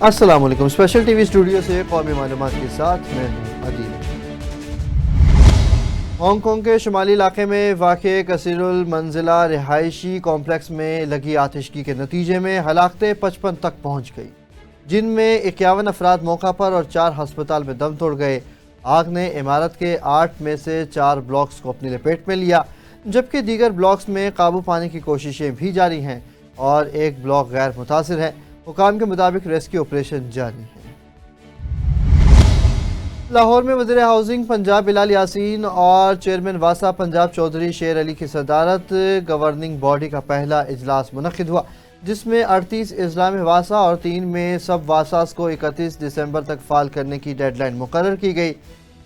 السلام علیکم۔ Special T V studio سے قومی معلومات کے ساتھ میں ہوں عدیل۔ ہانگ کانگ کے شمالی علاقے میں واقع کثیر المنزلہ رہائشی کمپلیکس میں لگی آتشگی کے نتیجے میں ہلاکتیں 55 تک پہنچ گئی، جن میں 51 افراد موقع پر اور 4 ہسپتال میں دم توڑ گئے۔ آگ نے عمارت کے 8 میں سے 4 بلاکس کو اپنی لپیٹ میں لیا، جبکہ دیگر بلاکس میں قابو پانے کی کوششیں بھی جاری ہیں اور ایک بلاک غیر متاثر ہے۔ حکام کے مطابق ریسکیو آپریشن جاری ہے۔ لاہور میں وزیر ہاؤسنگ پنجاب بلال یاسین اور چیئرمین واسا پنجاب چودھری شیر علی کی صدارت گورننگ باڈی کا پہلا اجلاس منعقد ہوا، جس میں 38 اضلاع میں واسا اور 3 میں سب واساز کو 31 دسمبر تک فعال کرنے کی ڈیڈ لائن مقرر کی گئی۔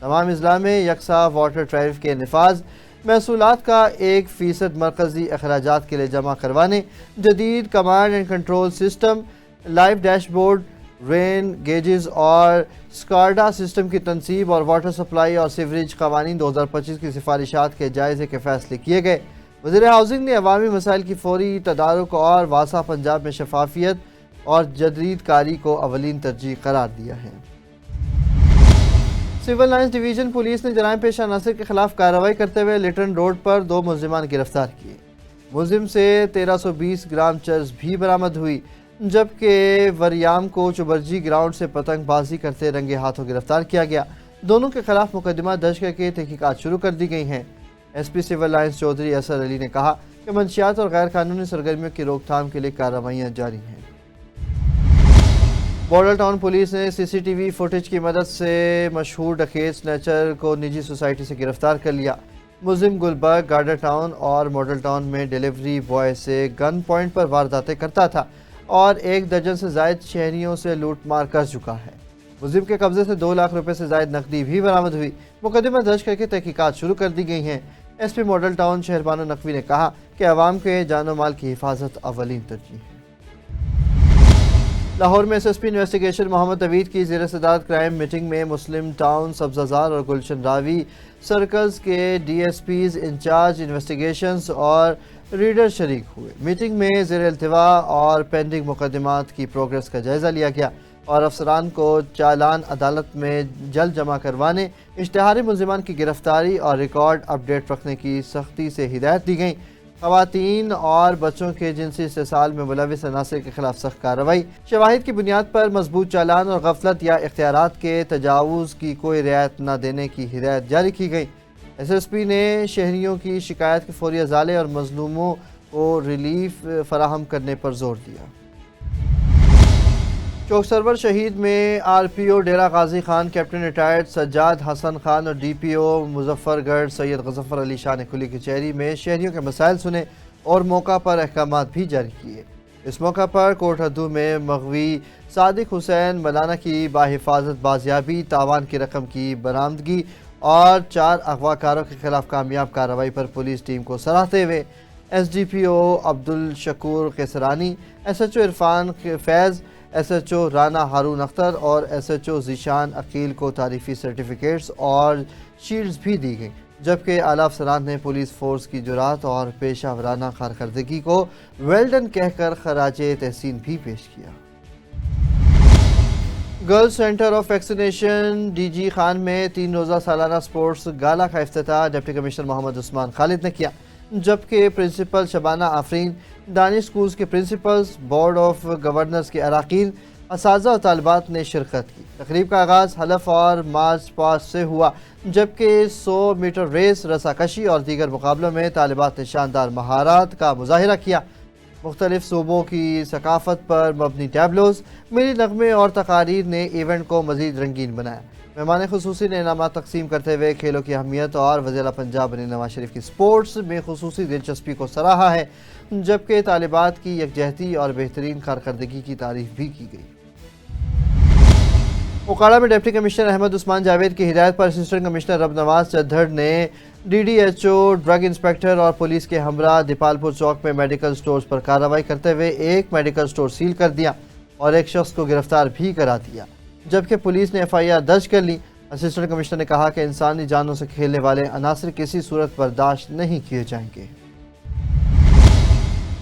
تمام اضلاع میں یکساں واٹر ٹیرف کے نفاذ، محصولات کا 1% مرکزی اخراجات کے لیے جمع کروانے، جدید command and control system, live dashboard, rain gauges اور سکاڈا سسٹم کی تنصیب اور واٹر سپلائی اور سیوریج قوانین 2025 کی سفارشات کے جائزے کے فیصلے کیے گئے۔ وزیر ہاؤسنگ نے عوامی مسائل کی فوری تدارک اور واسا پنجاب میں شفافیت اور جدید کاری کو اولین ترجیح قرار دیا ہے۔ سول لائنز ڈویژن پولیس نے جرائم پیشہ عناصر کے خلاف کارروائی کرتے ہوئے لٹن روڈ پر 2 ملزمان گرفتار کیے۔ ملزم سے 1320 گرام چرس بھی برآمد ہوئی، جبکہ وریام کو چبرجی گراؤنڈ سے پتنگ بازی کرتے رنگے ہاتھوں گرفتار کیا گیا۔ دونوں کے خلاف مقدمہ درج کر کے تحقیقات شروع کر دی گئی ہیں۔ S P Civil Lines Chaudhry Asar Ali نے کہا کہ منشیات اور غیر قانونی سرگرمیوں کی روک تھام کے لیے کارروائیاں جاری ہیں۔ ماڈل ٹاؤن پولیس نے سی سی ٹی وی فوٹیج کی مدد سے مشہور ڈکیت سنیچر کو نجی سوسائٹی سے گرفتار کر لیا۔ ملزم گلبرگ، گارڈر ٹاؤن اور ماڈل ٹاؤن میں ڈیلیوری بوائے سے گن پوائنٹ پر وارداتیں کرتا تھا اور 1 درجن سے زائد شہریوں سے لوٹ مار کر چکا ہے۔ ملزم کے قبضے سے 2 لاکھ روپے سے زائد نقدی بھی برآمد ہوئی۔ مقدمہ درج کر کے تحقیقات شروع کر دی گئی ہیں۔ S P Model Town Shehrbano Naqvi نے کہا کہ عوام کے جان و مال کی حفاظت اولین ترجیح ہے۔ لاہور میں ایس ایس پی انویسٹیگیشن محمد عوید کی زیر صدارت کرائم میٹنگ میں مسلم ٹاؤن، سبززار اور گلشن راوی سرکلز کے D S Ps, incharge investigations اور ریڈر شریک ہوئے۔ میٹنگ میں زیر التواء اور پینڈنگ مقدمات کی پروگریس کا جائزہ لیا گیا اور افسران کو چالان عدالت میں جلد جمع کروانے، اشتہاری ملزمان کی گرفتاری اور ریکارڈ اپڈیٹ رکھنے کی سختی سے ہدایت دی گئی۔ خواتین اور بچوں کے جنسی استحصال میں ملوث عناصر کے خلاف سخت کارروائی، شواہد کی بنیاد پر مضبوط چالان اور غفلت یا اختیارات کے تجاوز کی کوئی رعایت نہ دینے کی ہدایت جاری کی گئی۔ ایس ایس پی نے شہریوں کی شکایت کے فوری ازالے اور مظلوموں کو ریلیف فراہم کرنے پر زور دیا۔ چوک سرور شہید میں آر پی او ڈیرہ غازی خان کیپٹن ریٹائرڈ سجاد حسن خان اور ڈی پی او مظفر گڑھ سید غفر علی شاہ نے کھلی کچہری میں شہریوں کے مسائل سنے اور موقع پر احکامات بھی جاری کیے۔ اس موقع پر کوٹ ہدو میں مغوی صادق حسین مولانا کی باحفاظت بازیابی، تاوان کی رقم کی برآمدگی اور 4 اغوا کاروں کے خلاف کامیاب کارروائی پر پولیس ٹیم کو سراہتے ہوئے S D P O Abdul Shakoor Qaisrani, S H O Irfan Faiz, S H O Rana Haroon Akhtar اور S H O Zeeshan Aqeel کو تعریفی سرٹیفکیٹس اور شیلڈز بھی دی گئیں، جبکہ اعلیٰ افسران نے پولیس فورس کی جرات اور پیشہ ورانہ کارکردگی کو ویل ڈن کہہ کر خراج تحسین بھی پیش کیا۔ Girls centre of vaccination D G Khan میں 3 روزہ سالانہ سپورٹس گالا کا افتتاح ڈپٹی کمشنر محمد عثمان خالد نے کیا، جبکہ پرنسپل شبانہ آفرین، دانش سکولز کے پرنسپلز، بورڈ آف گورنرز کے اراکین، اساتذہ اور طالبات نے شرکت کی۔ تقریب کا آغاز حلف اور مارچ پاسٹ سے ہوا، جبکہ 100 میٹر ریس، رسہ کشی اور دیگر مقابلوں میں طالبات نے شاندار مہارات کا مظاہرہ کیا۔ مختلف صوبوں کی ثقافت پر مبنی ٹیبلوز، ملی نغمے اور تقاریر نے ایونٹ کو مزید رنگین بنایا۔ مہمان خصوصی نے انعامات تقسیم کرتے ہوئے کھیلوں کی اہمیت اور وزیر پنجاب بنی نواز شریف کی سپورٹس میں خصوصی دلچسپی کو سراہا ہے، جبکہ طالبات کی یکجہتی اور بہترین کارکردگی کی تعریف بھی کی گئی۔ اوکاڑہ میں ڈپٹی کمشنر احمد عثمان جاوید کی ہدایت پر اسسٹنٹ کمشنر رب نواز چدھڑ نے D D H O, drug inspector اور پولیس کے ہمراہ دیپال پور چوک میں میڈیکل سٹورز پر کارروائی کرتے ہوئے ایک میڈیکل سٹور سیل کر دیا اور ایک شخص کو گرفتار بھی کرا دیا، جبکہ پولیس نے ایف آئی آر درج کر لی۔ اسسٹنٹ کمشنر نے کہا کہ انسانی جانوں سے کھیلنے والے عناصر کسی صورت برداشت نہیں کیے جائیں گے۔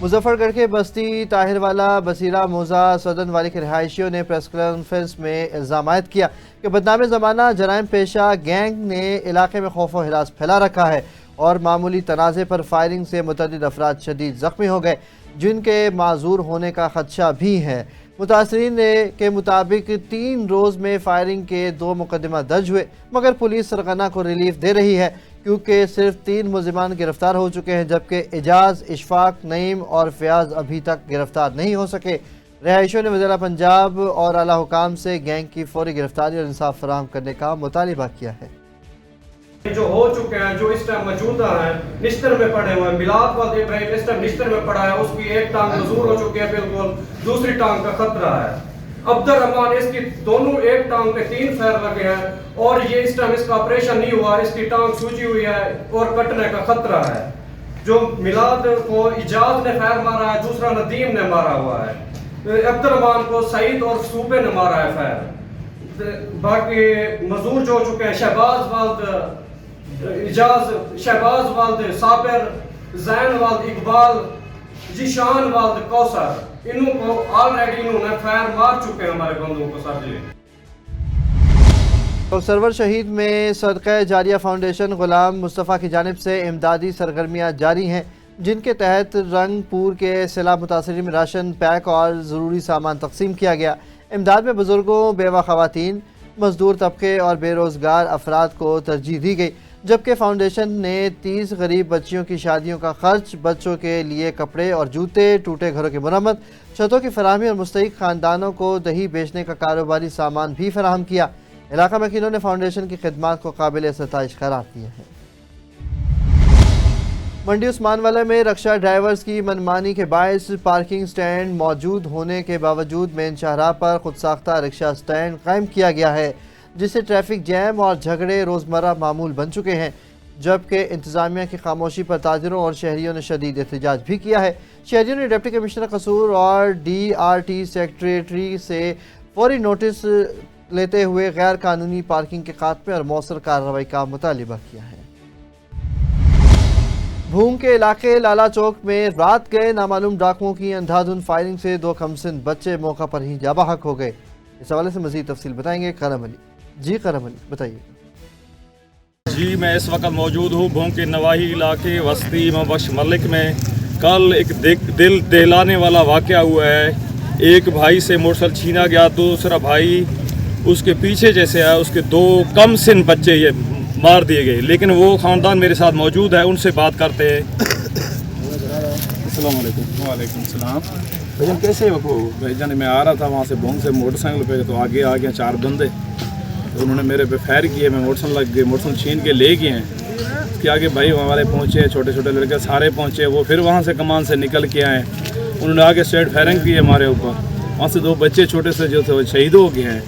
مظفر گڑھ کے بستی طاہر والا بصیرہ موزہ سدن والی کے رہائشیوں نے پریس کانفرنس میں الزام عائد کیا کہ بدنام زمانہ جرائم پیشہ گینگ نے علاقے میں خوف و ہراس پھیلا رکھا ہے اور معمولی تنازع پر فائرنگ سے متعدد افراد شدید زخمی ہو گئے جن کے معذور ہونے کا خدشہ بھی ہے۔ متاثرین کے مطابق 3 روز میں فائرنگ کے 2 مقدمہ درج ہوئے مگر پولیس سرغنہ کو ریلیف دے رہی ہے کیونکہ صرف 3 ملزمان گرفتار ہو چکے ہیں جبکہ اعجاز، اشفاق، نعیم اور فیاض ابھی تک گرفتار نہیں ہو سکے۔ رہائشیوں نے وزیر پنجاب اور اعلیٰ حکام سے گینگ کی فوری گرفتاری اور انصاف فراہم کرنے کا مطالبہ کیا ہے۔ جو ہو چکے ہیں، جو اس ٹائم موجودہ ہیں، نشتر میں پڑے ہوئے ہیں، میلاد والد ابراہیم اس ٹائم نشتر میں پڑا ہے، اس کی ایک ٹانگ مزور ہو چکی ہے بالکل، دوسری ٹانگ کا خطرہ ہے۔ عبد الرحمان اس کی دونوں ایک ٹانگ پہ 3 فیر لگے ہیں اور یہ اس ٹائم اس کا آپریشن نہیں ہوا، اس کی ٹانگ سوجی ہوئی ہے اور کٹنے کا خطرہ ہے۔ جو میلاد کو اجاز نے فیر مارا ہے، دوسرا ندیم نے مارا ہوا ہے۔ عبد الرحمان کو سعید اور صوبے نے مارا ہے فیر۔ باقی مزور جو ہو چکے ہیں، شہباز والد اجاز، شہباز والد صابر، زین والد اقبال، جیشان والد کوثر، انہوں کو آلریڈی انہوں نے فائر مار چکے ہیں ہمارے بندوں کو سر جی۔ سرور شہید میں صدقہ جاریہ فاؤنڈیشن غلام مصطفیٰ کی جانب سے امدادی سرگرمیاں جاری ہیں جن کے تحت رنگ پور کے سیلاب متاثرین میں راشن پیک اور ضروری سامان تقسیم کیا گیا۔ امداد میں بزرگوں، بیوہ خواتین، مزدور طبقے اور بے روزگار افراد کو ترجیح دی گئی جبکہ فاؤنڈیشن نے 30 غریب بچیوں کی شادیوں کا خرچ، بچوں کے لیے کپڑے اور جوتے، ٹوٹے گھروں کی مرمت، چھتوں کی فراہمی اور مستحق خاندانوں کو دہی بیچنے کا کاروباری سامان بھی فراہم کیا۔ علاقہ مکینوں نے فاؤنڈیشن کی خدمات کو قابل ستائش قرار دیا ہے۔ منڈی عثمان والا میں رکشہ ڈرائیورز کی منمانی کے باعث پارکنگ سٹینڈ موجود ہونے کے باوجود مین شاہراہ پر خود ساختہ رکشہ سٹینڈ قائم کیا گیا ہے جس سے ٹریفک جیم اور جھگڑے روزمرہ معمول بن چکے ہیں جبکہ انتظامیہ کی خاموشی پر تاجروں اور شہریوں نے شدید احتجاج بھی کیا ہے۔ شہریوں نے ڈپٹی کمشنر قصور اور DRT سیکریٹری سے فوری نوٹس لیتے ہوئے غیر قانونی پارکنگ کے خاتمے اور مؤثر کارروائی کا مطالبہ کیا ہے۔ بھونگ کے علاقے لالا چوک میں رات گئے نامعلوم ڈاکوؤں کی اندھادھند فائرنگ سے 2 کمسن بچے موقع پر ہی جاں بحق ہو گئے۔ اس حوالے سے مزید تفصیل بتائیں گے کرم علی۔ جی کرم علی بتائیے۔ جی میں اس وقت موجود ہوں بھونگ کے نواحی علاقے وسطی مبش ملک میں۔ کل ایک دل دہلانے والا واقعہ ہوا ہے۔ ایک بھائی سے موٹر سائیکل چھینا گیا، دوسرا بھائی اس کے پیچھے جیسے ہے، اس کے 2 کم سن بچے یہ مار دیے گئے، لیکن وہ خاندان میرے ساتھ موجود ہے، ان سے بات کرتے ہیں۔ السلام علیکم۔ وعلیکم السلام۔ بھائی کیسے بھائی جان میں آ رہا تھا وہاں سے بھونگ سے موٹر سائیکل پہ، تو آگے آ گئے 4 بندے، تو انہوں نے میرے پہ فائر کیے، میں موٹر سائیکل لگ گئی، موٹر سائیکل چھین کے لے گئے ہیں۔ اس کے آگے بھائی ہمارے پہنچے، چھوٹے چھوٹے لڑکے سارے پہنچے، وہ پھر وہاں سے کمان سے نکل کے آئے، انہوں نے آگے اسٹریٹ فائرنگ کی ہمارے اوپر۔ وہاں سے 2 بچے چھوٹے سے جو تھے وہ شہید ہو گئے ہیں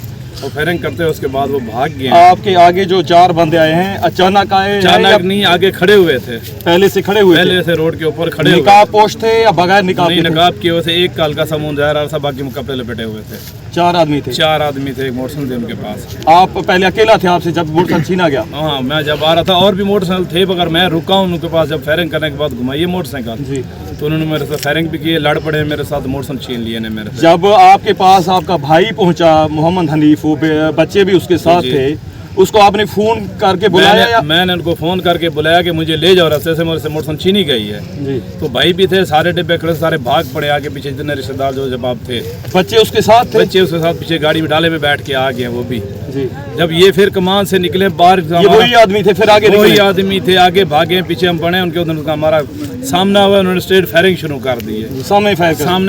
اور فائرنگ کرتے ہیں، اس کے بعد وہ بھاگ گئے ہیں۔ آپ کے آگے جو 4 بندے آئے ہیں اچانک آئے؟ اچانک نہیں، آگے کھڑے ہوئے تھے، پہلے سے کھڑے ہوئے؟ پہلے سے روڈ کے اوپر کھڑے ہوئے۔ نقاب پوش تھے یا بغیر نقاب؟ نہیں، نقاب کیے ہوئے تھے، ایک کا ہلکا سا منہ ظاہر آ رہا تھا، باقی کپڑے لپٹے ہوئے تھے۔ 4 آدمی تھے؟ 4 آدمی تھے، ایک موٹر سائیکل تھے ان کے پاس۔ آپ پہلے اکیلا تھے آپ سے جب موٹر سائیکل چھینا گیا؟ ہاں، میں جب آ رہا تھا اور بھی موٹر سائیکل تھے، مگر میں رکا ہوں ان کے پاس، جب فائرنگ کرنے کے بعد گھمائیے موٹر سائیکل جی، تو انہوں نے میرے ساتھ فائرنگ بھی کی، لڑ پڑے میرے ساتھ، موٹر سائیکل چھین لیے نے میرے سے۔ جب آپ کے پاس آپ کا بھائی پہنچا محمد حنیف، وہ بچے بھی اس کے ساتھ تھے، اس کو آپ نے فون کر کے بلایا؟ میں نے ان کو فون کر کے بلایا کہ مجھے لے جاؤ، راستے سے میرے سے موٹر سائیکل چھینی گئی ہے جی، تو بھائی بھی تھے، سارے ڈبے کھڑے، سارے بھاگ پڑے آگے پیچھے، جتنے رشتے دار جو جب آپ تھے۔ بچے اس کے ساتھ تھے؟ بچے اس کے ساتھ پیچھے گاڑی میں ڈالے میں بیٹھ کے آ گئے وہ بھی۔ جی، جب یہ پھر کمان سے نکلے باہر، یہ وہی آدمی تھے پھر آگے نکلے؟ وہی آدمی تھے، آگے بھاگے، پیچھے ہم پڑے، ان کے ادھر کا ہمارا سامنا ہوا، انہوں نے اسٹریٹ فائرنگ شروع کر دی ہے۔ سامنے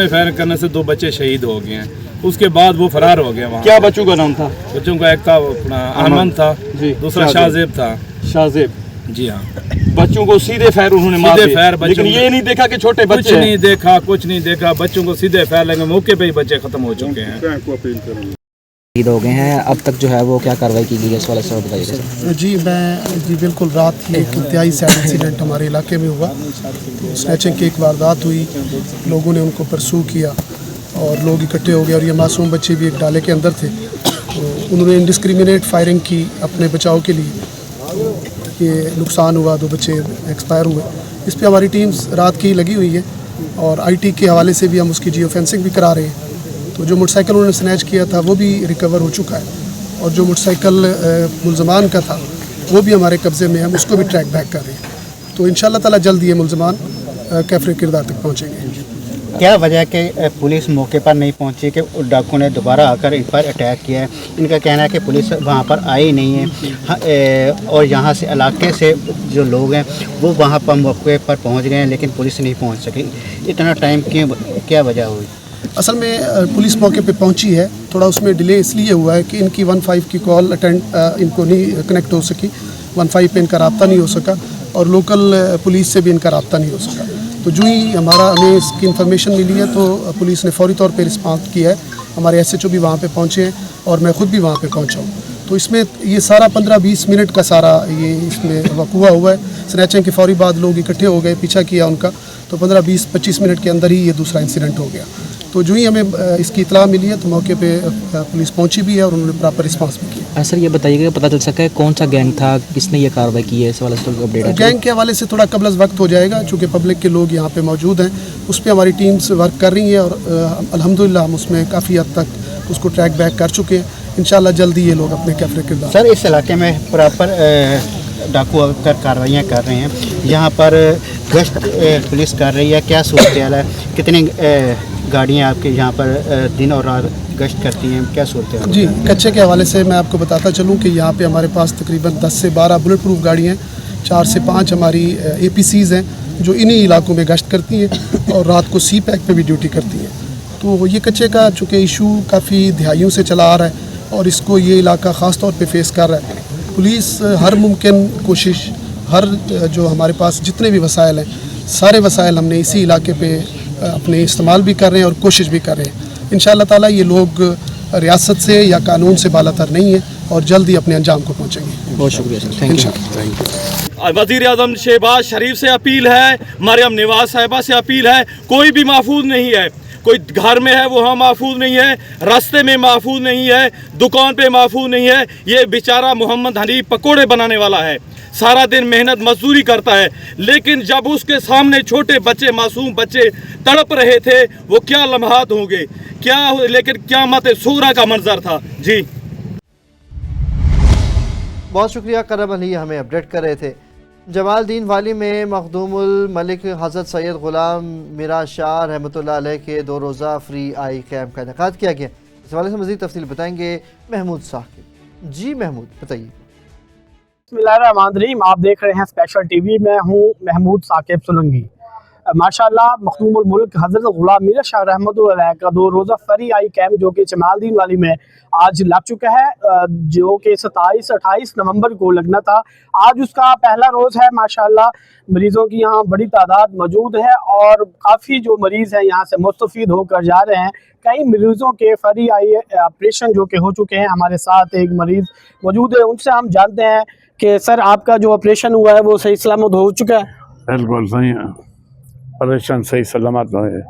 فائر کرنے سے 2 بچے شہید ہو گئے ہیں، اس کے بعد وہ فرار ہو گیا۔ وہاں کیا بچوں کا نام تھا؟ بچوں کا ایک تھا اپنا احمد تھا جی، دوسرا شاہزیب تھا۔ شاہزیب؟ جی ہاں۔ بچوں کو سیدھے فائر انہوں نے مار دیے، لیکن یہ نہیں دیکھا کہ چھوٹے بچے؟ کچھ نہیں دیکھا، بچوں کو سیدھے فائر لگے، موقع پہ ہی بچے ختم ہو چکے ہیں۔ شہید ہو گئے ہیں، اب تک جو ہے وہ کیا کارروائی کی گئی ہے اس والے سے بتائیے گا۔ جی بالکل، رات ہی ایک انتہائی سیڈ انسیڈنٹ ہمارے علاقے میں ہوا، تو اسنیچنگ کی ایک واردات ہوئی، لوگوں نے ان کو پرسو کیا اور لوگ اکٹھے ہو گئے اور یہ معصوم بچے بھی ایک ڈالے کے اندر تھے، تو انہوں نے انڈسکریمنیٹ فائرنگ کی اپنے بچاؤ کے لیے، یہ نقصان ہوا، 2 بچے ایکسپائر ہوئے۔ اس پہ ہماری ٹیمز رات کی لگی ہوئی ہے और IT के हवाले से भी हम उसकी जियो फेंसिंग भी करा रहे हैं। तो जो मोटरसाइकिल उन्होंने स्नैच किया था वो भी रिकवर हो चुका है और जो मोटरसाइकिल मुलजमान का था वो भी हमारे कब्ज़े में है, हम उसको भी ट्रैक बैक कर रहे हैं। तो इंशाअल्लाह ताला जल्द ये मुलजमान कैफरे किरदार तक पहुँचेंगे। क्या वजह है कि पुलिस मौके पर नहीं पहुंची कि डाकू ने दोबारा आकर इन पर अटैक किया है? इनका कहना है कि पुलिस वहां पर आई नहीं है और यहां से इलाके से जो लोग हैं वो वहां पर मौके पर पहुंच गए हैं लेकिन पुलिस नहीं पहुंच सकी। इतना टाइम क्यों, क्या वजह हुई? असल में पुलिस मौके पे पहुंची है, थोड़ा उसमें डिले इसलिए हुआ है कि इनकी 15 की कॉल इनको नहीं कनेक्ट हो सकी, 15 पे इनका रब्ता नहीं हो सका और लोकल पुलिस से भी इनका रब्ता नहीं हो सका। तो जो ही हमें इसकी इन्फॉर्मेशन मिली है तो पुलिस ने फौरी तौर पे रिस्पॉन्स किया है, हमारे SHO भी वहाँ पे पहुँचे हैं और मैं ख़ुद भी वहाँ पे पहुँचा हूँ। तो इसमें ये सारा 15-20 मिनट का सारा ये इसमें वक़ुआ हुआ है। स्नैचिंग के फौरी बाद लोग इकट्ठे हो गए, पीछा किया उनका, तो 15-20-25 मिनट के अंदर ही ये दूसरा इंसिडेंट हो गया। तो जो ही हमें इसकी इतला मिली है तो मौके पे पुलिस पहुंची भी है और उन्होंने प्रॉपर रिस्पांस भी किया। सर ये बताइएगा, पता चल सका है कौन सा गैंग था, किसने ये कार्रवाई की है, इस वाले से अपडेट है? गैंग के हवाले से थोड़ा कबल वक्त हो जाएगा, चूँकि पब्लिक के लोग यहाँ पे मौजूद हैं, उस पर हमारी टीम्स वर्क कर रही हैं और अल्हम्दुलिल्लाह हम उसमें काफ़ी हद तक उसको ट्रैक बैक कर चुके हैं। इंशाल्लाह जल्दी ये लोग अपने कैफरे किरदार। सर इस इलाके में प्रॉपर डाकू अगर कार्रवाइयाँ कर रहे हैं, यहाँ पर गश्त पुलिस कर रही है, क्या सूरत हाल है? कितनी गाड़ियाँ आपके यहाँ पर दिन और रात गश्त करती हैं, क्या सूरत हाल? जी, कच्चे के हवाले से मैं आपको बताता चलूँ कि यहाँ पे हमारे पास तकरीबन 10 से 12 बुलेट प्रूफ गाड़ियाँ हैं, 4 से 5 हमारी APCs हैं जो इन्हीं इलाकों में गश्त करती हैं और रात को CPAC पे भी ड्यूटी करती हैं। तो ये कच्चे का चूँकि इशू काफ़ी दिहाइयों से चला आ रहा है और इसको ये इलाका ख़ास तौर पे फेस कर रहा है। पुलिस हर मुमकिन कोशिश, हर जो हमारे पास जितने भी वसाइल हैं, सारे वसाइल हमने इसी इलाके पे अपने इस्तेमाल भी कर रहे हैं और कोशिश भी कर रहे हैं। इंशाअल्लाह ताला ये लोग रियासत से या कानून से बालातर नहीं है और जल्द ही अपने अंजाम को पहुँचेंगे। बहुत शुक्रिया सर, थैंक यू। वज़ीर आज़म शहबाज शरीफ से अपील है, मरियम नवाज साहिबा से अपील है, कोई भी महफूज नहीं है। कोई घर में है वहाँ महफूज नहीं है, रास्ते में महफूज नहीं है, दुकान पे महफूज नहीं है। ये बेचारा मोहम्मद हनीफ पकोड़े बनाने वाला है, सारा दिन मेहनत मजदूरी करता है, लेकिन जब उसके सामने छोटे बच्चे, मासूम बच्चे तड़प रहे थे, वो क्या लम्हात होंगे, क्या, लेकिन क़यामत सूरा का मंजर था। जी बहुत शुक्रिया करम अली, हमें अपडेट कर रहे थे। जमालदीन वाली में मखदूमुल मलिक हज़रत सैयद ग़ुलाम मीरा शाह रहमतुल्लाह अलैह के 2 रोज़ा फ्री आई कैंप का इनेकाद किया गया। इस हवाले से मज़ीद तफसील बताएंगे महमूद साकिब। जी महमूद बताइए। बिस्मिल्लाहिर्रहमानिर्रहीम, आप देख रहे हैं स्पेशल TV। मैं हूँ महमूद साकिब सोलंकी। माशाल्लाह मखदूमुल मुल्क हज़रत ग़ुलाम मीरा शाह रहमतुल्लाह अलैह का 2 रोज़ा फ्री आई कैंप जो कि जमालदीन वाली में आज लग चुका है, जो कि 27-28 नवंबर को लगना था। आज उसका पहला रोज़ है। माशाल्लाह मरीज़ों की यहाँ बड़ी तादाद मौजूद है और काफ़ी जो मरीज़ हैं यहाँ से मुस्तफ़ीद होकर जा रहे हैं। कई मरीज़ों के फ्री आई ऑपरेशन जो कि हो चुके हैं। हमारे साथ एक मरीज़ मौजूद है, उनसे हम जानते हैं कि सर आपका जो ऑपरेशन हुआ है वो सही सलामत हो चुका है? बिल्कुल सही है, ऑपरेशन सही सलामत है।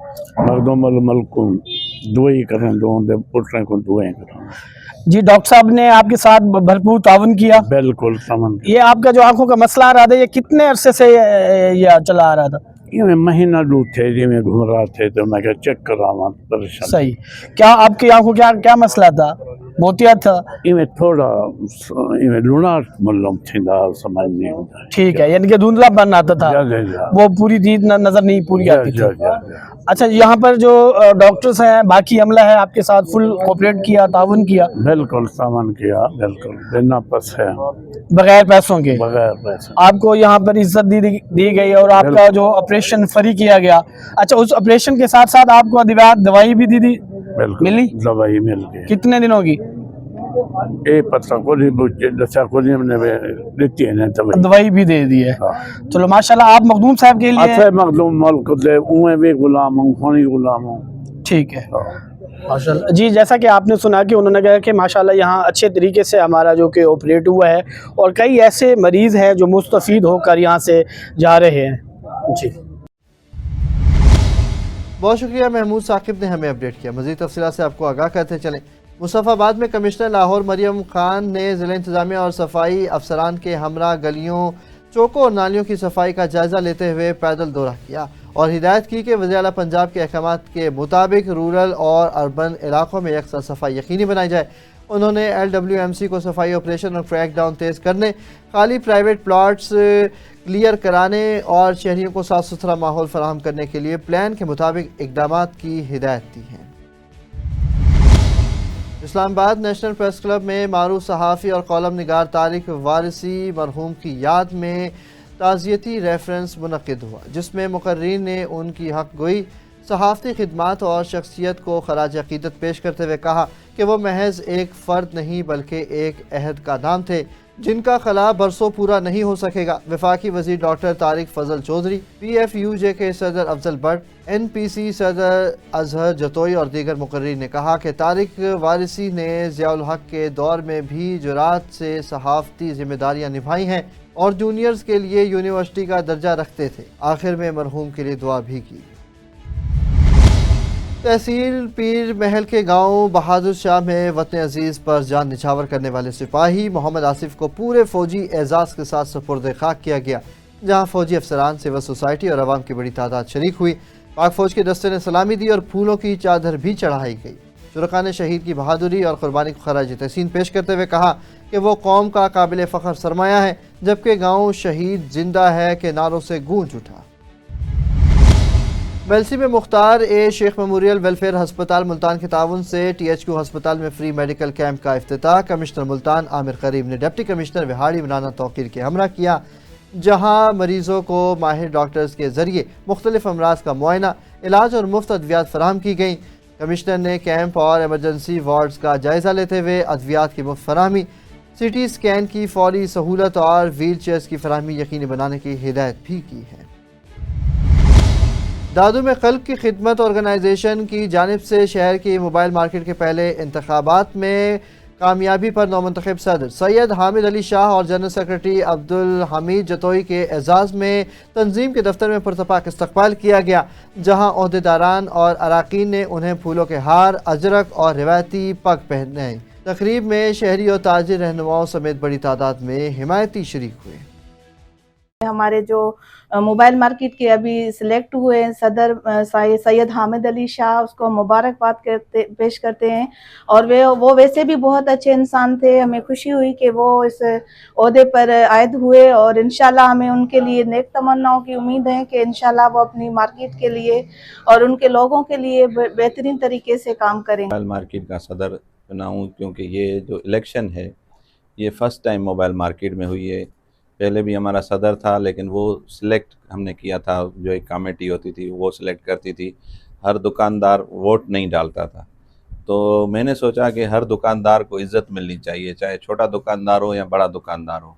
मखदूमुल मुल्क को दुआई करें, दुआओं पुटने को दुआएं करें। जी, डॉक्टर साहब ने आपके साथ भरपूर ताउन किया। बिल्कुल समझ। ये आपका जो आंखों का मसला आ रहा था, ये कितने अरसे से ये चला आ रहा था? ये महीना दूर थे जी, मैं घूम रहा थे तो मैं चेक कर रहा हूँ परेशान। सही। क्या आपकी आंखों क्या मसला था? मोतिया था? इनमें थोड़ा इनमें लूना मतलब थींदा, समझ नहीं आता। ठीक है, यानी कि धुंधलापन आता था, वो पूरी चीज नजर नहीं पूरी आती थी। अच्छा, यहाँ पर जो डॉक्टर्स हैं, बाकी अमला है, आपके साथ फुल कोऑपरेट किया, ताउन किया? बिल्कुल सामान किया, बिल्कुल बिना पैसे, बगैर पैसों के, बगैर पैसे आपको यहाँ पर इज्जत दी गई और आपका जो ऑपरेशन फ्री किया गया। अच्छा, उस ऑपरेशन के साथ साथ आपको दवाई भी दी मिली? दवाई मिल गई। कितने दिनों की? पता को दवाई भी दे दी है। चलो माशाल्लाह, आप मखदूम साहब के लिए मखदूम मुल्क दे उए भी गुलाम हूं, खोनी गुलाम हूं। ठीक है माशाल्लाह जी। जैसा कि आपने सुना कि उन्होंने कहा कि माशाल्लाह यहाँ अच्छे तरीके से हमारा जो कि ऑपरेट हुआ है और कई ऐसे मरीज़ हैं जो मुस्तफ़ीद होकर यहाँ से जा रहे हैं। जी बहुत शुक्रिया महमूद साकिब ने हमें अपडेट किया। मज़ीद तफसीलात से आपको आगाह करते चलें। मुस्तफ़ाबाद में कमिश्नर लाहौर मरियम खान ने ज़िला इंतज़ामिया और सफाई अफसरान के हमरा गलियों, चौकों और नालियों की सफाई का जायजा लेते हुए पैदल दौरा किया और हिदायत की कि वज़ीर आला पंजाब के अहकाम के मुताबिक रूरल और अर्बन इलाकों में यकसा सफाई यकीनी बनाई जाए। उन्होंने LWMC को सफाई ऑपरेशन और क्रैक डाउन तेज़ करने, खाली प्राइवेट प्लाट्स क्लियर कराने और शहरियों को साफ सुथरा माहौल फराहम करने के लिए प्लान के मुताबिक इक़दामात की हिदायत दी है। इस्लामाबाद नेशनल प्रेस क्लब में मारूफ सहाफ़ी और कॉलम निगार तारिक वारिसी मरहूम की याद में ताज़ियती रेफरेंस मुनक़िद हुआ, जिसमें मुक़र्रीन ने उनकी हक़ गोई, सहाफ़ती खिदमात और शख्सियत को खराज अक़ीदत पेश करते हुए कहा कि वो महज एक फ़र्द नहीं बल्कि एक अहद का नाम थे जिनका खला बरसों पूरा नहीं हो सकेगा। वफाकी वज़ीर डॉक्टर तारिक फजल चौधरी, PFUJ के सदर अफजल भट्ट, NPC सदर अजहर जतोई और दीगर मुक़र्रीन ने कहा कि तारिक वारिसी ने ज़ियाउल हक़ के दौर में भी जुरात से सहाफ़ती ज़िम्मेदारियाँ निभाई हैं और जूनियर्स के लिए यूनिवर्सिटी का दर्जा रखते थे। आखिर में मरहूम के लिए दुआ भी की। तहसील पीर महल के गांव बहादुर शाह में वतन अजीज़ पर जान निछावर करने वाले सिपाही मोहम्मद आसिफ को पूरे फौजी एजाज़ के साथ सुपुर्द खाक किया गया, जहां फौजी अफसरान, सिविल सोसाइटी और आवाम की बड़ी तादाद शरीक हुई। पाक फौज के दस्ते ने सलामी दी और फूलों की चादर भी चढ़ाई गई। शुरका ने शहीद की बहादुरी और कुर्बानी को खराज तहसीन पेश करते हुए कहा कि वो कौम का काबिल फ़ख्र सरमाया है, जबकि गाँव शहीद जिंदा है के नारों से गूंज उठा। बेलसी में मुख्तार शेख मेमोरियल वेलफेयर हस्पताल मुल्तान के ताउन से THQ हस्पताल में फ्री मेडिकल कैंप का इफ्तिताह कमिश्नर मुल्तान आमिर करीम ने डिप्टी कमिश्नर विहाड़ी इमरान तौकीर के हमरा किया, जहां मरीजों को माहिर डॉक्टर्स के जरिए मुख्तलिफ अमराज का मुआयना, इलाज और मुफ्त अद्वियात फराहम की गई। कमिश्नर ने कैंप और एमरजेंसी वार्ड्स का जायजा लेते हुए अद्वियात की मुफ्त फराहमी, CT स्कैन की फौरी सहूलत और व्हील चेयर्स की फराहमी यकीनी बनाने की हिदायत भी की है। दादू में खल्क की खिदमत ऑर्गेनाइजेशन की जानिब से शहर की मोबाइल मार्केट के पहले इंतखाबात में कामयाबी पर नौमंतखब सदर सैयद हामिद अली शाह और जनरल सेक्रेटरी अब्दुल हमीद जतोई के एजाज़ में तंजीम के दफ्तर में पुरतपाक इस्तकबाल किया गया, जहां ओहदेदारान और अराकीन ने उन्हें फूलों के हार, अजरक और रिवायती पग पहनाए। तकरीब में शहरी और ताजिर रहनुमाओं समेत बड़ी तादाद में हिमायती शरीक हुए। हमारे जो मोबाइल मार्केट के अभी सिलेक्ट हुए हैं सदर सैयद हामिद अली शाह, उसको मुबारकबाद पेश करते हैं और वो वैसे भी बहुत अच्छे इंसान थे। हमें खुशी हुई कि वो इस ओहदे पर आयद हुए और इंशाल्लाह हमें उनके लिए नेक तमन्नाओं की उम्मीद है कि इंशाल्लाह वो अपनी मार्केट के लिए और उनके लोगों के लिए बेहतरीन तरीके से काम करेंगे। मोबाइल मार्केट का सदर चुना हूँ क्योंकि ये जो इलेक्शन है ये फ़र्स्ट टाइम मोबाइल मार्केट में हुई है। पहले भी हमारा सदर था लेकिन वो सिलेक्ट हमने किया था, जो एक कमेटी होती थी वो सिलेक्ट करती थी, हर दुकानदार वोट नहीं डालता था। तो मैंने सोचा कि हर दुकानदार को इज़्ज़त मिलनी चाहिए, चाहे छोटा दुकानदार हो या बड़ा दुकानदार हो।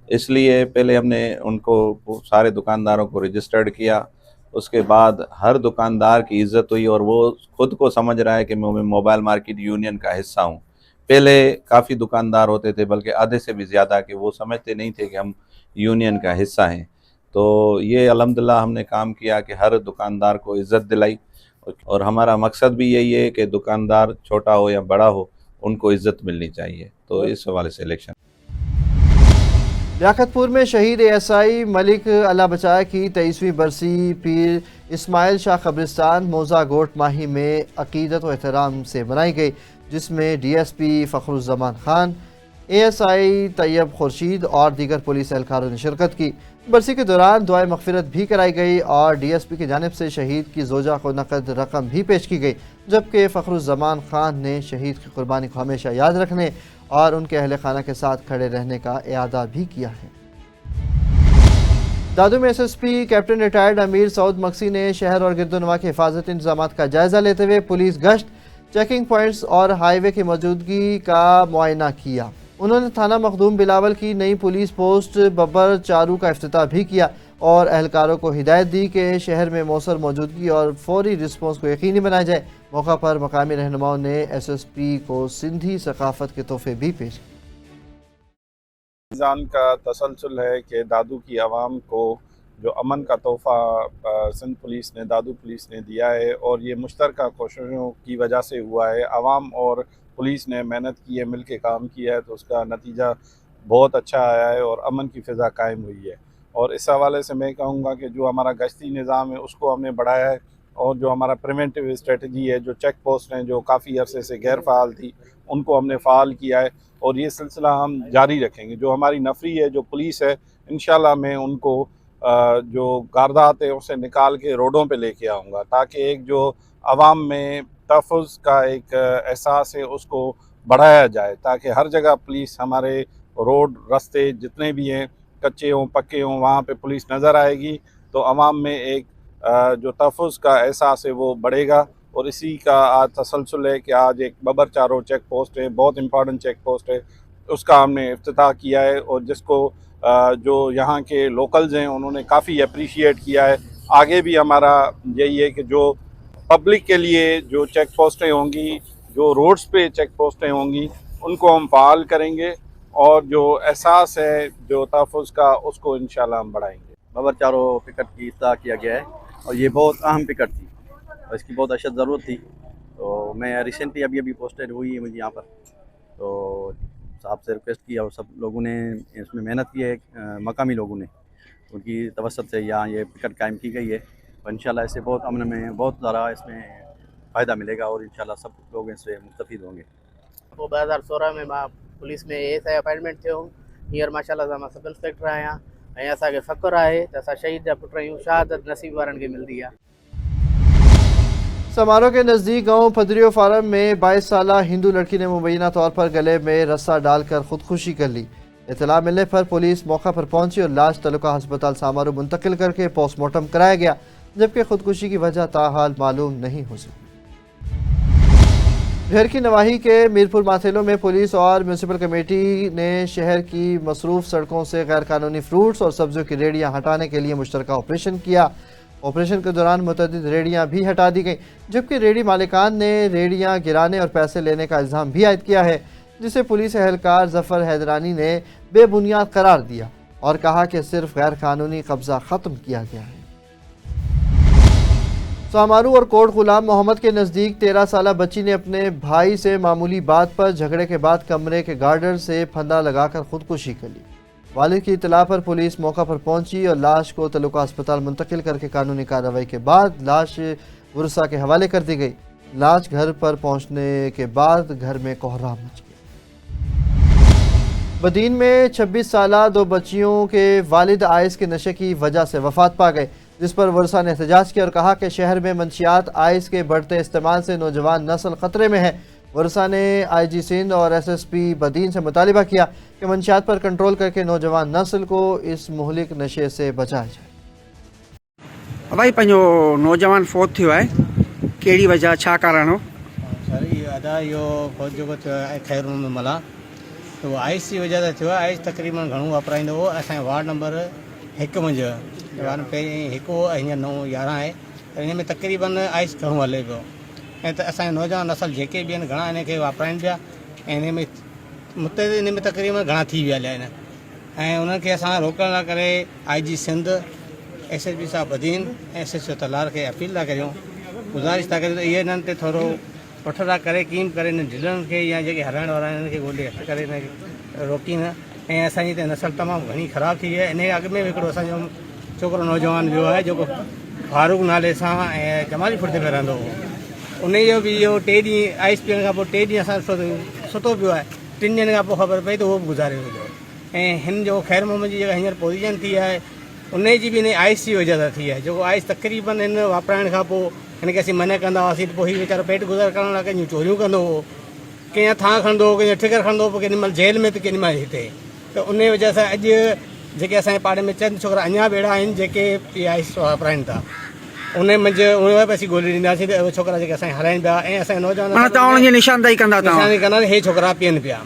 इसलिए पहले हमने उनको सारे दुकानदारों को रजिस्टर्ड किया, उसके बाद हर दुकानदार की इज़्ज़त हुई और वो खुद को समझ रहा है कि मैं मोबाइल मार्केट यूनियन का हिस्सा हूँ। पहले काफ़ी दुकानदार होते थे, बल्कि आधे से भी ज़्यादा, कि वो समझते नहीं थे कि हम यूनियन का हिस्सा हैं। तो ये अल्हम्दुलिल्लाह हमने काम किया कि हर दुकानदार को इज़्ज़त दिलाई और हमारा मकसद भी यही है कि दुकानदार छोटा हो या बड़ा हो उनको इज़्ज़त मिलनी चाहिए। तो इस हवाले से इलेक्शन। लियाकतपुर में शहीद ASI मलिक अल्लाह बचाए की 23वीं बरसी पीर इस्माइल शाह कब्रिस्तान मौजा गोट माही में अकीदत व एहतराम से मनाई गई, जिसमें DSP फ़खरुज़्ज़मान खान, ASI तैयब खुर्शीद और दीगर पुलिस एहलकारों ने शिरकत की। बरसी के दौरान दुआए मग़फ़िरत भी कराई गई और DSP की जानिब से शहीद की ज़ोजा को नकद रकम भी पेश की गई, जबकि फ़खरुज़्ज़मान खान ने शहीद की कुर्बानी को हमेशा याद रखने और उनके अहले खाना के साथ खड़े रहने का इआदा भी किया है। दादू में SSP कैप्टन रिटायर्ड अमीर सऊद मक्सी ने शहर और गिरदोनवा के हिफाजती इंतजामात का जायजा लेते हुए पुलिस गश्त, चेकिंग पॉइंट्स और हाईवे की मौजूदगी का मुआयना किया। उन्होंने थाना मखदूम बिलावल की नई पुलिस पोस्ट बब्बर चारू का इफ्तिताह भी किया और एहलकारों को हिदायत दी कि शहर में मौसर मौजूदगी और फौरी रिस्पॉन्स को यकीनी बनाया जाए। मौका पर मकामी रहनुमाओं ने SSP को सिंधी सकाफत के तोहफे भी पेश किए। रमज़ान का तसलसल है कि दादू की आवाम को जो अमन का तोहफ़ा सिंध पुलिस ने, दादू पुलिस ने दिया है और ये मुश्तरका कोशिशों की वजह से हुआ है। आवाम और पुलिस ने मेहनत की है, मिल के काम किया है, तो उसका नतीजा बहुत अच्छा आया है और अमन की फ़िज़ा कायम हुई है। اور اس حوالے سے میں کہوں گا کہ جو ہمارا گشتی نظام ہے اس کو ہم نے بڑھایا ہے، اور جو ہمارا پریونٹیو اسٹریٹجی ہے، جو چیک پوسٹ ہیں جو کافی عرصے سے غیر فعال تھی ان کو ہم نے فعال کیا ہے، اور یہ سلسلہ ہم جاری رکھیں گے۔ جو ہماری نفری ہے، جو پولیس ہے، انشاءاللہ میں ان کو جو واردات ہیں اسے نکال کے روڈوں پہ لے کے آؤں گا، تاکہ ایک جو عوام میں تحفظ کا ایک احساس ہے اس کو بڑھایا جائے، تاکہ ہر جگہ پولیس، ہمارے روڈ رستے جتنے بھی ہیں کچے ہوں پکے ہوں وہاں پہ پولیس نظر آئے گی، تو عوام میں ایک جو تحفظ کا احساس ہے وہ بڑھے گا۔ اور اسی کا آج تسلسل ہے کہ آج ایک ببر چارو چیک پوسٹ ہے، بہت امپارٹنٹ چیک پوسٹ ہے، اس کا ہم نے افتتاح کیا ہے، اور جس کو جو یہاں کے لوکلز ہیں انہوں نے کافی اپریشیٹ کیا ہے۔ آگے بھی ہمارا یہی ہے کہ جو پبلک کے لیے جو چیک پوسٹیں ہوں گی، جو روڈز پہ چیک پوسٹیں ہوں گی، ان کو ہم فعال کریں گے، اور جو احساس ہے جو تحفظ کا اس کو انشاءاللہ ہم بڑھائیں گے۔ ببر چارو پکٹ کی افتتاح کیا گیا ہے، اور یہ بہت اہم پکٹ تھی اور اس کی بہت اشد ضرورت تھی۔ تو میں ریسنٹلی ابھی پوسٹڈ ہوئی ہے مجھے یہاں پر، تو صاحب سے ریکویسٹ کیا اور سب لوگوں نے اس میں محنت کی ہے، مقامی لوگوں نے، ان کی توسط سے یہاں یہ پکٹ قائم کی گئی ہے، اور انشاءاللہ اس سے بہت امن میں بہت زیادہ اس میں فائدہ ملے گا، اور انشاءاللہ سب لوگ اس سے مستفید ہوں گے۔ 2016 में मां पुलिस में ASI अपॉइंटमेंट थियो। हींअर माशाल्लाह सां मां सब इंस्पेक्टर आहियां, ऐं असांखे फ़ख़्रु आहे त असां शहीद जा पुट आहियूं, शहादत नसीब वारनि खे मिलंदी आहे। समारोह के नज़दीक गांव पदरियो फार्म में 22 साला हिंदू लड़की ने मुबैना तौर पर गले में रस्सा डालकर खुदकुशी कर ली। इत्तला मिलने पर पुलिस मौका पर पहुंची और लाश तलुका अस्पताल समारोह मुंतकिल करके पोस्टमार्टम कराया गया, जबकि खुदकुशी की वजह ताहाल मालूम नहीं हो सकी। शहर की नवाही के मीरपुर माथेलो में पुलिस और म्यूनसिपल कमेटी ने शहर की मसरूफ सड़कों से गैर कानूनी फ्रूट्स और सब्जियों की रेहड़ियां हटाने के लिए मुश्तरका ऑपरेशन किया। ऑपरेशन के दौरान मुतअद्दिद रेहड़ियां भी हटा दी गईं, जबकि रेहड़ी मालिकान ने रेहड़ियां गिराने और पैसे लेने का इल्ज़ाम भी आयद किया है, जिसे पुलिस एहलकार जफ़र हैदरानी ने बेबुनियाद करार दिया और कहा कि सिर्फ गैर कानूनी कब्जा ख़त्म किया गया है। सामारू और कोट गुलाम मोहम्मद के नज़दीक 13 साला बच्ची ने अपने भाई से मामूली बात पर झगड़े के बाद कमरे के गार्डर से फंदा लगाकर खुदकुशी कर ली। वालिद की इत्तला पर पुलिस मौका पर पहुंची और लाश को तलुका अस्पताल मुंतकिल करके कानूनी कार्रवाई के बाद लाश वुरसा के हवाले कर दी गई। लाश घर पर पहुंचने के बाद घर में कोहराम मच गया। बदीन में 26 साला 2 बच्चियों के वालिद आइस के नशे की वजह से वफात पा गए, जिस पर वुरसा ने एहतजाज किया और कहा कि शहर में मंशियात आइस के बढ़ते इस्तेमाल से नौजवान नस्ल खतरे में है। वुरसा ने IG सिंध और SSP बदीन से मुतालिबा किया कि मंशियात पर कंट्रोल करके नौजवान नस्ल को इस मुहलिक नशे से बचाया जाए। भाई पंहिंजो नौजवान फोत थियो है, कहिड़ी वजह, छा कारण हो? सर ये अदा यो फौज जो थियो आहे खैरून में मला, तो आइस जी वजह से थियो आहे। आइस तक़रीबन घणो वापराईंदो हो असांजे वार्ड नंबर 1 मंझि, वार्ड पहिरीं 1 हो, हींअर 9 11 आहे, त हिन में तक़रीबन आइस घणो हले पियो, ऐं त असांजे नौजवान नसल जेके बि आहिनि घणा हिन खे वापराइनि पिया, ऐं हिन में मुतद हिन में तक़रीबन घणा थी विया आहिनि, ऐं उन्हनि खे असां रोकण लाइ करे IG सिंध, SSP साहब बदीन, SSO तलार खे अपील था करियूं, गुज़ारिश था करियूं त इहे हिननि ते थोरो पुठ था करे कीम करे हिन ढिलनि खे या जेके हलाइण वारा आहिनि हिननि खे ॻोल्हे हथ करे हिन खे रोकीनि। ऐं असांजी त नसल तमामु घणी ख़राबु थी वई आहे। इन अॻु में हिकिड़ो असांजो छोकिरो नौजवान वियो आहे जेको फारूक नाले सां ऐं जमाली फुर्ते में रहंदो हो, उन जो बि इहो 3 ॾींहं आइस पीअण खां पोइ 3 ॾींहं असां सुतो पियो आहे, 3 ॾींहंनि खां पोइ ख़बर पई त उहो बि गुज़ारे वियो। ऐं हिन जो ख़ैर मोहम्मद जी जेका हींअर पोज़ीशन थी आहे उन जी बि हिन आइस जी वजह सां थी आहे, जेको आइस तक़रीबन हिन वापराइण खां पोइ हिन खे असीं मना कंदा हुआसीं त पोइ हीउ वीचारो पेट गुज़ार करण लाइ कंहिंजूं चोरियूं कंदो हो, कंहिं थां खणंदो हो, कंहिंजो ठिकर खणंदो हो, पोइ केॾी महिल जेल में त केॾी महिल हिते, त उन वजह सां अॼु जेके असांजे पाड़े में चंद छोकिरा अञा बेड़ा आहिनि जेके इहे आइस वापराइनि था, उन मंझि उहे बि असीं ॻोल्हे ॾींदासीं त उहे छोकिरा जेके असांखे हलाइनि पिया ऐं असांजे नौजवान निशानदाही कंदा हे छोकिरा पीअनि पिया।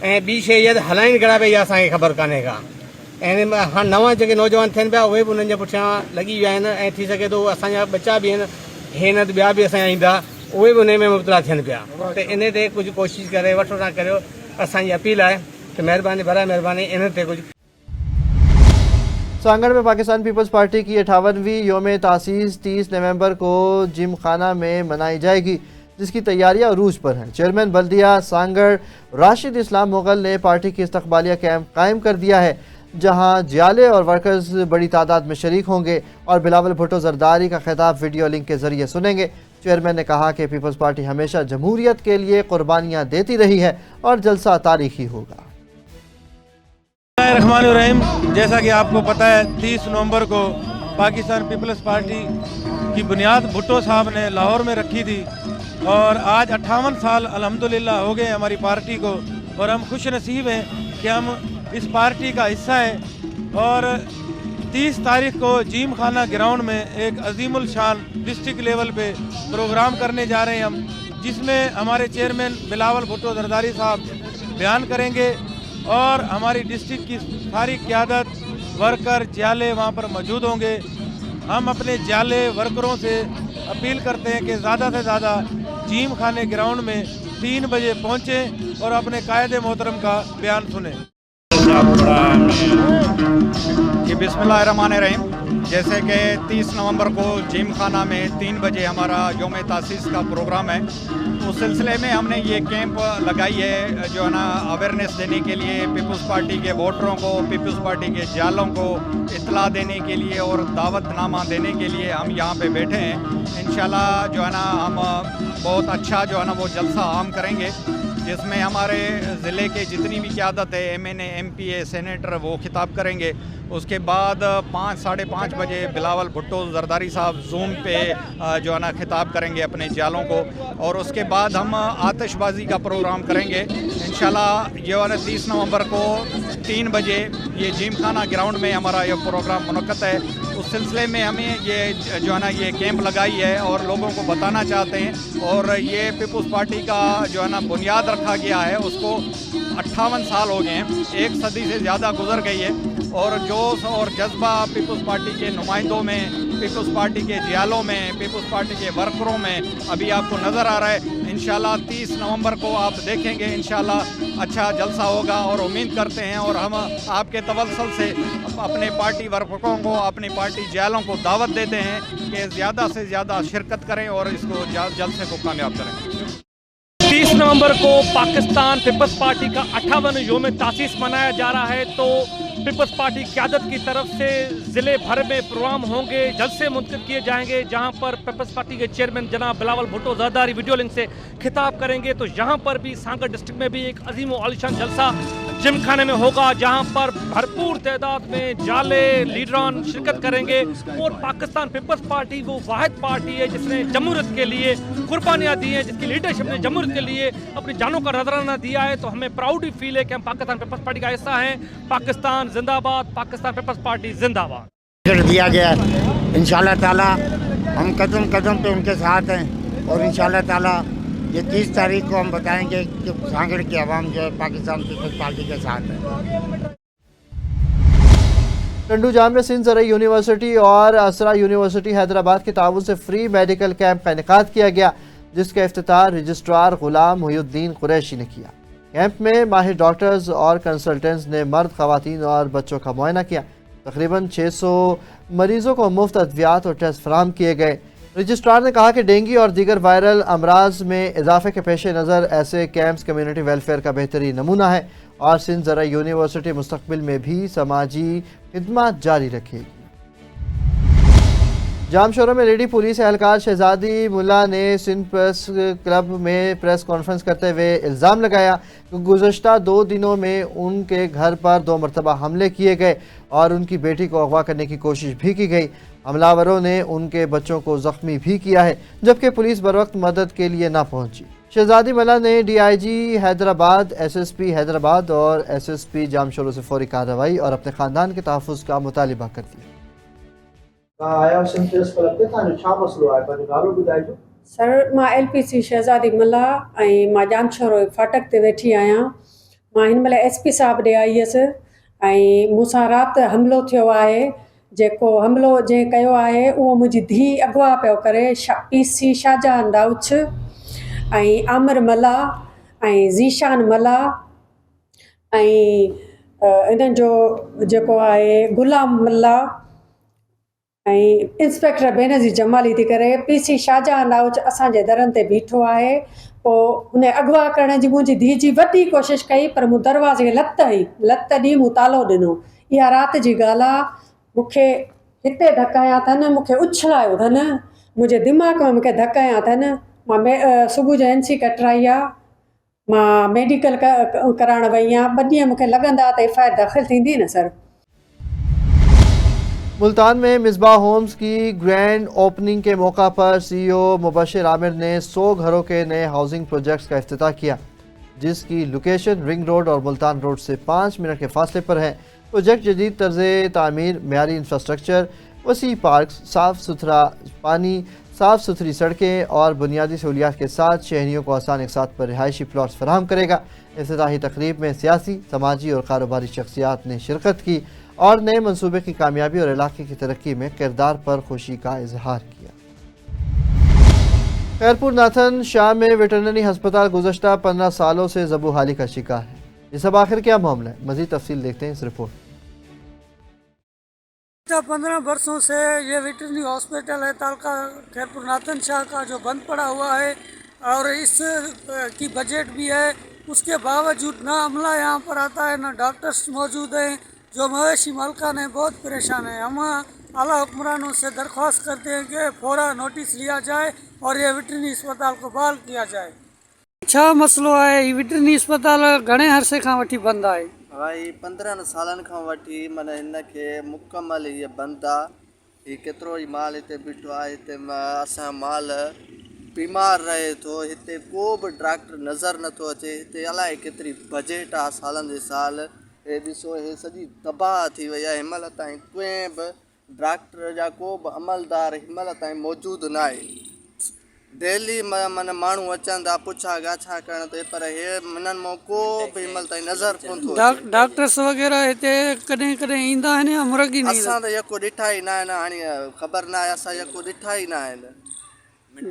ऐं ॿी शइ इहा त हलाइनि कहिड़ा पिया इहा असांखे ख़बर कान्हे का, ऐं हाणे नवां जेके नौजवान थियनि पिया उहे बि उन्हनि जे पुठियां लॻी विया आहिनि, ऐं थी सघे थो असांजा बच्चा बि आहिनि हे न त ॿिया बि असांजा ईंदा उहे बि उन में मुबतला थियनि पिया, त इन ते कुझु कोशिशि करे वठो था करियो। असांजी अपील आहे त महिरबानी बराए महिरबानी इन ते कुझु। सांगड़ में पाकिस्तान पीपल्स पार्टी की 58वीं योम तासीस 30 नवंबर को जिम खाना में मनाई जाएगी, जिसकी तैयारियां अरूज पर हैं। चेयरमैन बल्दिया सांगड़ राशिद इस्लाम मुगल ने पार्टी की इस्तकबालिया कैंप कायम कर दिया है। جہاں جیالے اور ورکرز بڑی تعداد میں شریک ہوں گے اور بلاول بھٹو زرداری کا خطاب ویڈیو لنک کے ذریعے سنیں گے۔ چیئرمین نے کہا کہ پیپلز پارٹی ہمیشہ جمہوریت کے لیے قربانیاں دیتی رہی ہے اور جلسہ تاریخی ہوگا۔ الرحمن الرحیم، جیسا کہ آپ کو پتہ ہے 30 نومبر کو پاکستان پیپلز پارٹی کی بنیاد بھٹو صاحب نے لاہور میں رکھی تھی اور آج 58 سال الحمدللہ ہو گئے ہماری پارٹی کو، اور ہم خوش نصیب ہیں کہ ہم اس پارٹی کا حصہ ہیں۔ اور 30 تاریخ کو جیم خانہ گراؤنڈ میں ایک عظیم الشان ڈسٹرکٹ لیول پہ پروگرام کرنے جا رہے ہیں ہم، جس میں ہمارے چیئرمین بلاول بھٹو زرداری صاحب بیان کریں گے اور ہماری ڈسٹرکٹ کی ساری قیادت ورکر جیالے وہاں پر موجود ہوں گے۔ ہم اپنے جیالے ورکروں سے اپیل کرتے ہیں کہ زیادہ سے زیادہ جیم خانے گراؤنڈ میں 3 بجے پہنچیں اور اپنے قائد محترم کا بیان سنیں۔ جی بسم اللہ الرحمن الرحیم، جیسے کہ 30 نومبر کو جیم خانہ میں 3 بجے ہمارا یوم تاسیس کا پروگرام ہے، اس سلسلے میں ہم نے یہ کیمپ لگائی ہے جو ہے نا اویئرنیس دینے کے لیے، پیپلز پارٹی کے ووٹروں کو، پیپلز پارٹی کے جالوں کو اطلاع دینے کے لیے اور دعوت نامہ دینے کے لیے ہم یہاں پہ بیٹھے ہیں۔ انشاءاللہ جو ہے نا ہم بہت اچھا جو ہے نا وہ جلسہ عام کریں گے، جس میں ہمارے ضلع کے جتنی بھی قیادت ہے، ایم این اے، ایم پی اے، سینیٹر، وہ خطاب کریں گے۔ اس کے بعد 5 ساڑھے 5 بجے بلاول بھٹو زرداری صاحب زوم پہ جو ہے نا خطاب کریں گے اپنے جالوں کو، اور اس کے بعد ہم آتش بازی کا پروگرام کریں گے انشاءاللہ۔ یہ والا 30 نومبر کو 3 بجے یہ جیم خانہ گراؤنڈ میں ہمارا یہ پروگرام منعقد ہے۔ اس سلسلے میں ہمیں یہ جو ہے نا یہ کیمپ لگائی ہے اور لوگوں کو بتانا چاہتے ہیں، اور یہ پیپلز پارٹی کا جو ہے نا بنیاد رکھا گیا ہے، اس کو 58 سال ہو گئے ہیں، 1 صدی سے زیادہ گزر گئی ہے، اور جوش اور جذبہ پیپلز پارٹی کے نمائندوں میں، پیپلز پارٹی کے جیالوں میں، پیپلز پارٹی کے ورکروں میں ابھی آپ کو نظر آ رہا ہے۔ انشاءاللہ 30 نومبر کو آپ دیکھیں گے انشاءاللہ اچھا جلسہ ہوگا، اور امید کرتے ہیں اور ہم آپ کے توسل سے اپنے پارٹی ورکروں کو، اپنی پارٹی جیالوں کو دعوت دیتے ہیں کہ زیادہ سے زیادہ شرکت کریں اور اس کو جلسے کو کامیاب کریں۔ 30 نومبر کو پاکستان پیپلز پارٹی کا 58واں یوم تاسیس منایا جا رہا ہے، تو پیپلز پارٹی قیادت کی طرف سے ضلع بھر میں پروگرام ہوں گے، جلسے منعقد کیے جائیں گے، جہاں پر پیپلز پارٹی کے چیئرمین جناب بلاول بھٹو زرداری ویڈیو لنک سے خطاب کریں گے۔ تو یہاں پر بھی سانگڑ ڈسٹرکٹ میں بھی ایک عظیم و عالیشان جلسہ جم خانے میں ہوگا، جہاں پر بھرپور تعداد میں جالے لیڈران شرکت کریں گے، اور پاکستان پیپلز پارٹی وہ واحد پارٹی ہے جس نے جمہوریت کے لیے قربانیاں دی ہیں، جس کی لیڈرشپ نے جمہوریت کے لیے اپنی جانوں کا نذرانہ دیا ہے۔ تو ہمیں پراؤڈ فیل ہے کہ ہم پاکستان پیپلز پارٹی کا حصہ ہیں۔ پاکستان زندہ آباد، پاکستان پیپلز پارٹی زندہ آباد۔ دیا گیا ہے انشاءاللہ تعالی ہم قدم قدم پہ ان کے ساتھ ہیں، اور انشاءاللہ تعالی یہ 30 تاریخ کو ہم بتائیں گے کہ سانگڑ کی عوام جو ہے پاکستان پیپلز پارٹی کے ساتھ ہے۔ ٹنڈو جامعہ سندھ زرعی یونیورسٹی اور اسرا یونیورسٹی حیدرآباد کے تعاون سے فری میڈیکل کیمپ کا انعقاد کیا گیا، جس کا افتتاح رجسٹرار غلام محی الدین قریشی نے کیا۔ کیمپ میں ماہر ڈاکٹرز اور کنسلٹنٹس نے مرد، خواتین اور بچوں کا معائنہ کیا۔ تقریباً 600 مریضوں کو مفت ادویات اور ٹیسٹ فراہم کیے گئے۔ رجسٹرار نے کہا کہ ڈینگی اور دیگر وائرل امراض میں اضافے کے پیش نظر ایسے کیمپس کمیونٹی ویلفیئر کا بہترین نمونہ ہے، اور سندھ زرعی یونیورسٹی مستقبل میں بھی سماجی خدمات جاری رکھے گی۔ جام شورہ میں لیڈی پولیس اہلکار شہزادی ملا نے سندھ پریس کلب میں پریس کانفرنس کرتے ہوئے الزام لگایا کہ گزشتہ 2 دنوں میں ان کے گھر پر 2 مرتبہ حملے کیے گئے اور ان کی بیٹی کو اغوا کرنے کی کوشش بھی کی گئی۔ حملاوروں نے ان کے بچوں کو زخمی بھی کیا ہے، جبکہ پولیس بروقت مدد کے لیے نہ پہنچی۔ شہزادی ملا نے D I G Hyderabad, S S P Hyderabad اور ایس ایس پی جام شورہ سے فوری کارروائی اور اپنے خاندان کے تحفظ کا مطالبہ کر دیا۔ سر मां LPC शहज़ादी मला ऐं मां जामशोरो फाटक ते वेठी आहियां। मां हिन महिल SP साहब ॾे आई हुअसि ऐं मूंसां राति हमिलो थियो आहे। जेको हमिलो जंहिं कयो आहे उहो मुंहिंजी धीउ अगवा पियो करे, PC शाहजहान दाऊछ ऐं आमिर मला ऐं ज़ीशान मला ऐं इन्हनि जो जेको आहे गुलाम मला ऐं इंस्पेक्टर बेनज़ीर जमाली थी करे PC शाहजहान दाऊच असांजे दरनि ते बीठो आहे। पोइ हुन अगवा करण जी मुंहिंजी धीउ जी वॾी कोशिशि कई, पर मूं दरवाज़े खे लत ॾी मूं तालो ॾिनो। इहा राति जी ॻाल्हि आहे। मूंखे हिते धकाया अथनि, मूंखे उछलायो अथनि, मुंहिंजे दिमाग़ में मूंखे धकाया अथनि। मां सुबुह जो NC कटराई आहे, मां मेडिकल कराइण वई आहियां। 2 ॾींहं मूंखे लॻंदा त FIR दाख़िल थींदी न सर। मुल्तान में मिसबाह होम्स की ग्रैंड ओपनिंग के मौका पर CEO मुबशिर आमिर ने 100 घरों के नए हाउसिंग प्रोजेक्ट्स का इफ्तिताह किया, जिसकी लोकेशन रिंग रोड और मुल्तान रोड से 5 मिनट के फासले पर है। प्रोजेक्ट जदीद तर्ज़ तामीर, मेयारी इंफ्रास्ट्रक्चर, वसी पार्क, साफ़ सुथरा पानी, साफ़ सुथरी सड़कें और बुनियादी सहूलियात के साथ शहरियों को आसान एक साथ पर रिहायशी प्लॉट्स फराहम करेगा। इफ्तिताही तकरीब में सियासी, समाजी और कारोबारी शख्सियात ने शिरकत की और नए मनसूबे की कामयाबी और इलाके की तरक्की में किरदार पर खुशी का इजहार किया। खैरपुर नाथन शाह में वेटरनरी हस्पताल गुज़श्ता 15 सालों से ज़बूहाली का शिकार है। ये सब आखिर क्या मामला है, मज़ीद तफसील देखते हैं इस रिपोर्ट। 15 वर्षों से ये वेटरनरी हॉस्पिटल है तालका खैरपुर नाथन शाह का जो बंद पड़ा हुआ है और इस की बजट भी है, उसके बावजूद ना अमला यहाँ पर आता है, ना डॉक्टर्स मौजूद हैं। जो मवेशी मालकान है बहुत परेशान है। हम आला हुक्मरानों से दरख्वास्त करते हैं कि फ़ौरा नोटिस लिया जाए और ये वेटरनरी अस्पताल को बहाल किया जाए। छा मसलो है? ये वेटरनरी अस्पताल घणे अरसे खां वठी बंद है? भाई 15 सालन खां वठी माना हिनखे मुकमल ये बंद आहे। ही केतिरो ई माल हिते बीठो आहे, हिते असां माल बीमार रहे थो, हिते को बि डॉक्टर नज़र नथो अचे। हिते अलाए केतिरी बजट आहे सालनि जे साल। हे ॾिसो, हे सॼी तबाह थी वई आहे। हिनमहिल ताईं कंहिं बि डॉक्टर जा को बि अमलदार हिनमहिल ताईं मौजूदु न आहे। डेली माना माण्हू अचनि था पुछा ॻाछा करण ते, पर हे हिननि मां को बि हिनमहिल ताईं नज़र कोन थो अचे। डॉक्टर्स वग़ैरह हिते कॾहिं कॾहिं ईंदा आहिनि या मुरगी न? असां त यको ॾिठा ई न आहिनि, हाणे ख़बर न आहे, असां यको ॾिठा ई न आहिनि।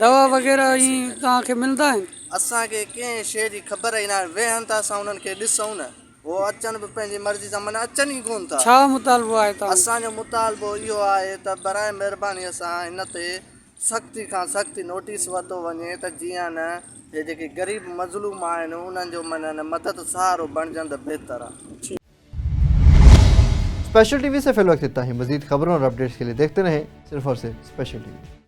दवा वग़ैरह ई तव्हांखे मिलंदा आहिनि? असांखे कंहिं शइ जी ख़बर ई न आहे। वेहनि था असां उन्हनि खे ॾिसूं न, वो अचनि बि पंहिंजी मर्ज़ी सां, माना अचनि ई कोन था। छा मुतालबो आहे तव्हां? असांजो मुतालबो इहो आहे त बराए महिरबानी असां हिन ते सख़्ती खां सख़्ती नोटिस वरितो वञे त जीअं न हे जेके ग़रीब मज़लूम आहिनि उन्हनि जो माना मदद सहारो बणजनि त बहितर आहे। स्पेशल टीवी से फिल वक्त इतना ही। मज़ीद खबरों और अपडेट्स के लिए देखते रहें सिर्फ और सिर्फ स्पेशल टीवी।